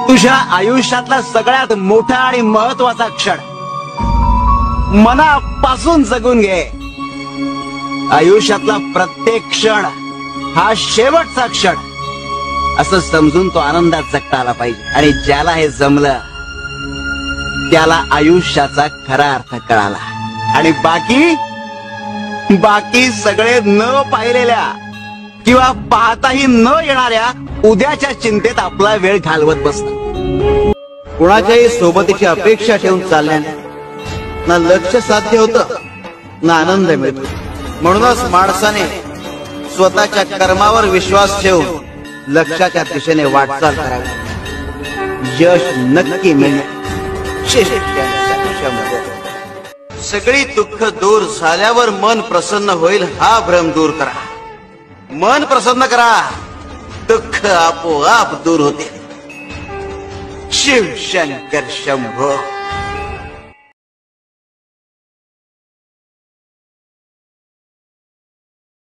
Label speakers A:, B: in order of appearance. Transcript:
A: तुझ्या आयुष्यातला सगळ्यात मोठा आणि महत्वाचा क्षण मनापासून जगून घे. आयुष्यातला प्रत्येक क्षण हा शेवटचा क्षण असं समजून तो आनंदात जगता आला पाहिजे. आणि ज्याला हे जमलं त्याला आयुष्याचा खरा अर्थ कळाला. आणि बाकी सगळे न पाहिलेल्या किंवा पाहताही न येणाऱ्या उद्याच्या चिंतेत आपला वेळ घालवत बसतात.
B: कुणाच्याही सोबतीची अपेक्षा ठेवून चालल्याने ना लक्ष्य साध्य होतं ना आनंद मिळतो. म्हणूनच माणसाने स्वतःच्या कर्मावर विश्वास ठेवून लक्ष्याच्या दिशेने वाटचाल करावी. यश नक्की मिळेल. सगळी दुःख दूर झाल्यावर मन प्रसन्न होईल हा भ्रम दूर करा. मन प्रसन्न करा, दुःख आपोआप दूर होते. शिव शंकर शंभो.